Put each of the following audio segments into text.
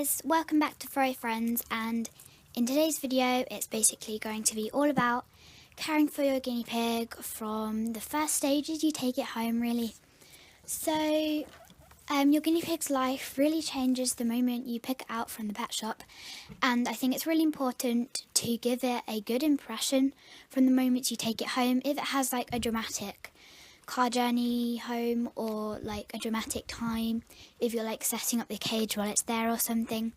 guys, welcome back to Furry Friends, and in today's video it's basically going to be all about caring for your guinea pig from the first stages you take it home really. So your guinea pig's life really changes the moment you pick it out from the pet shop, and I think it's really important to give it a good impression from the moment you take it home. If it has like a dramatic car journey home or like a dramatic time, if you're like setting up the cage while it's there or something,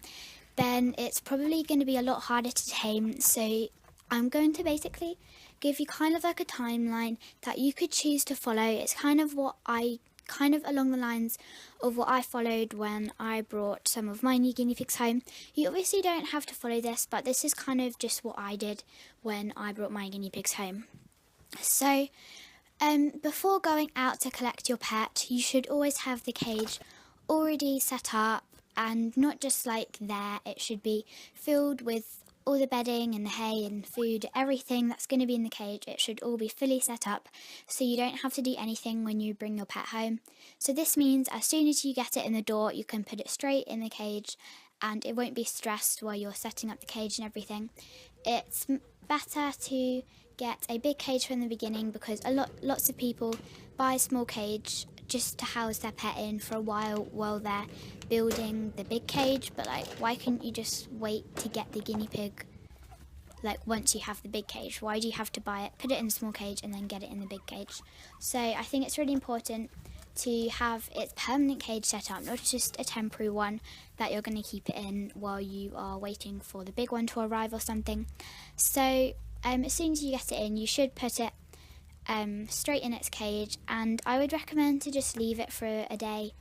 then it's probably going to be a lot harder to tame. So I'm going to basically give you kind of like a timeline that you could choose to follow. It's kind of along the lines of what I followed when I brought some of my new guinea pigs home. You obviously don't have to follow this, but this is kind of just what I did when I brought my guinea pigs home. So before going out to collect your pet, you should always have the cage already set up, and not just like there. It should be filled with all the bedding and the hay and food, everything that's going to be in the cage. It should all be fully set up so you don't have to do anything when you bring your pet home. So this means as soon as you get it in the door, you can put it straight in the cage and it won't be stressed while you're setting up the cage and everything. It's better to get a big cage from the beginning because lots of people buy a small cage just to house their pet in for a while they're building the big cage. But like, why couldn't you just wait to get the guinea pig like once you have the big cage? Why do you have to buy it, put it in a small cage and then get it in the big cage? So I think it's really important to have its permanent cage set up, not just a temporary one that you're going to keep it in while you are waiting for the big one to arrive or something. So as soon as you get it in, you should put it straight in its cage, and I would recommend to just leave it for a day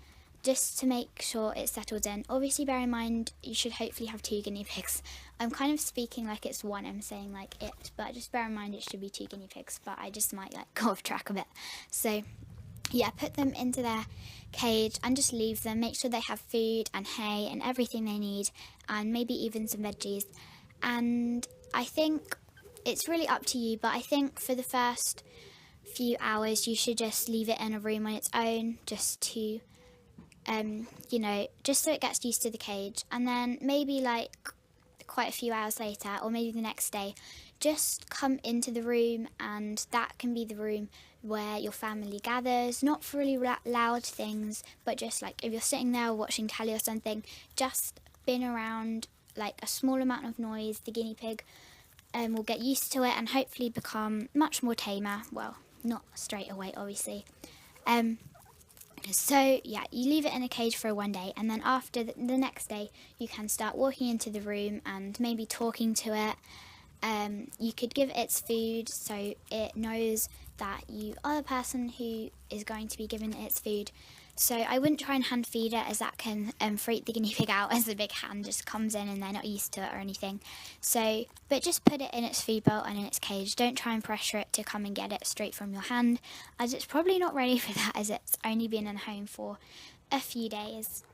just to make sure it settles in. Obviously bear in mind you should hopefully have 2 guinea pigs. I'm kind of speaking like it's one, I'm saying like it, but just bear in mind it should be 2 guinea pigs, but I just might like go off track a bit. So yeah, put them into their cage and just leave them. Make sure they have food and hay and everything they need, and maybe even some veggies. And I think it's really up to you, but I think for the first few hours you should just leave it in a room on its own, just to just so it gets used to the cage. And then maybe like quite a few hours later, or maybe the next day, just come into the room, and that can be the room where your family gathers. Not for really loud things, but just like if you're sitting there watching telly or something, just bin around like a small amount of noise. The guinea pig will get used to it and hopefully become much more tamer. Well, not straight away obviously. So yeah, you leave it in a cage for one day, and then after the next day you can start walking into the room and maybe talking to it. You could give it its food so it knows that you are the person who is going to be giving it its food. So I wouldn't try and hand feed it, as that can freak the guinea pig out, as the big hand just comes in and they're not used to it or anything. So, but just put it in its food bowl and in its cage. Don't try and pressure it to come and get it straight from your hand, as it's probably not ready for that, as it's only been in home for a few days.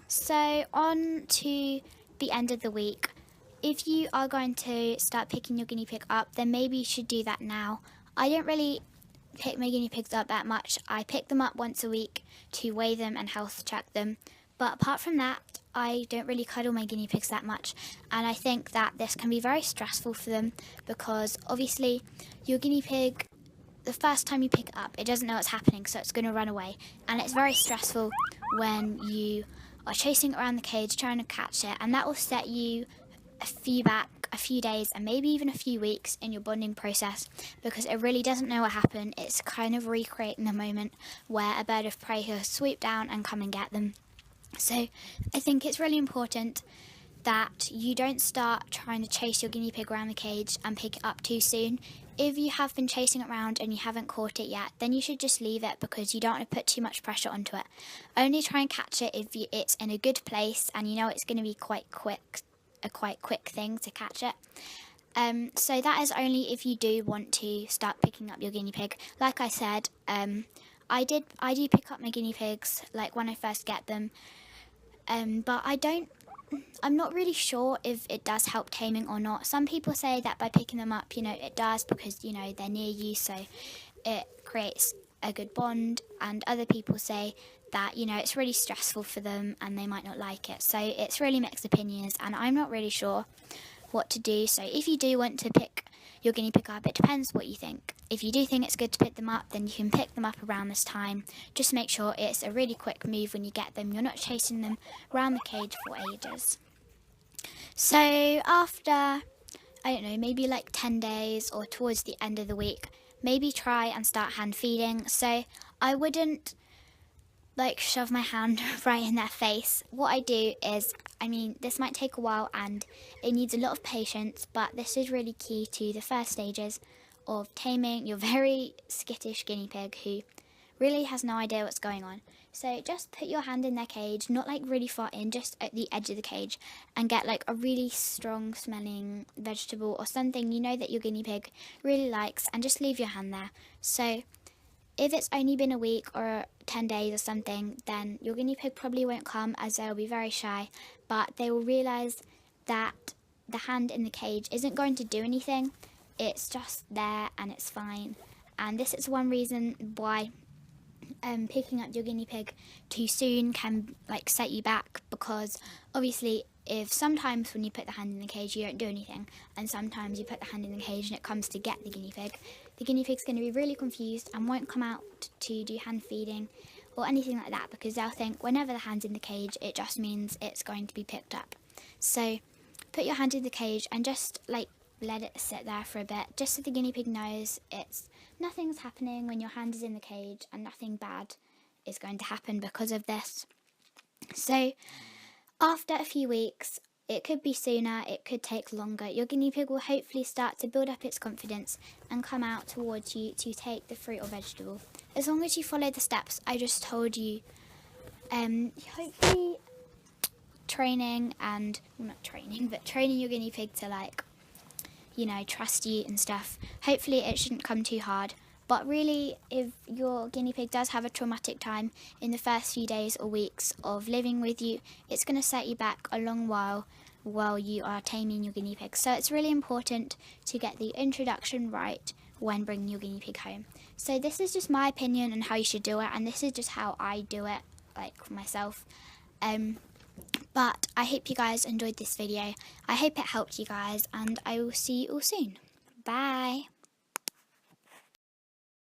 So on to the end of the week. If you are going to start picking your guinea pig up, then maybe you should do that now. I don't really pick my guinea pigs up that much. I pick them up once a week to weigh them and health check them, but apart from that I don't really cuddle my guinea pigs that much. And I think that this can be very stressful for them, because obviously your guinea pig, the first time you pick it up, it doesn't know what's happening, so it's going to run away, and it's very stressful when you are chasing it around the cage trying to catch it, and that will set you a few days and maybe even a few weeks in your bonding process, because it really doesn't know what happened. It's kind of recreating the moment where a bird of prey will swoop down and come and get them. So I think it's really important that you don't start trying to chase your guinea pig around the cage and pick it up too soon. If you have been chasing it around and you haven't caught it yet, then you should just leave it, because you don't want to put too much pressure onto it. Only try and catch it if it's in a good place and you know it's going to be quite quick thing to catch it. So that is only if you do want to start picking up your guinea pig. Like I said, I do pick up my guinea pigs like when I first get them, but I'm not really sure if it does help taming or not. Some people say that by picking them up, it does, because they're near you, so it creates a good bond, and other people say that, you know, it's really stressful for them and they might not like it. So it's really mixed opinions, and I'm not really sure what to do. So if you do want to pick your guinea pig up, it depends what you think. If you do think it's good to pick them up, then you can pick them up around this time. Just make sure it's a really quick move when you get them. You're not chasing them around the cage for ages. So after, I don't know, maybe like 10 days or towards the end of the week, maybe try and start hand feeding. So I wouldn't like shove my hand right in their face. What I do is, I mean, this might take a while and it needs a lot of patience, but this is really key to the first stages of taming your very skittish guinea pig who really has no idea what's going on. So just put your hand in their cage, not like really far in, just at the edge of the cage, and get like a really strong smelling vegetable or something you know that your guinea pig really likes, and just leave your hand there. So if it's only been a week or 10 days or something, then your guinea pig probably won't come, as they'll be very shy, but they will realise that the hand in the cage isn't going to do anything. It's just there and it's fine. And this is one reason why picking up your guinea pig too soon can like set you back, because obviously if sometimes when you put the hand in the cage you don't do anything, and sometimes you put the hand in the cage and it comes to get the guinea pig's going to be really confused and won't come out to do hand feeding or anything like that, because they'll think whenever the hand's in the cage it just means it's going to be picked up. So put your hand in the cage and just like let it sit there for a bit, just so the guinea pig knows nothing's happening when your hand is in the cage, and nothing bad is going to happen because of this. So after a few weeks, it could be sooner, it could take longer, your guinea pig will hopefully start to build up its confidence and come out towards you to take the fruit or vegetable. As long as you follow the steps I just told you, hopefully training your guinea pig to like, you know, trust you and stuff. Hopefully it shouldn't come too hard. But really, if your guinea pig does have a traumatic time in the first few days or weeks of living with you, it's going to set you back a long while you are taming your guinea pig. So it's really important to get the introduction right when bringing your guinea pig home. So this is just my opinion on how you should do it, and this is just how I do it, like myself. But I hope you guys enjoyed this video. I hope it helped you guys, and I will see you all soon. Bye!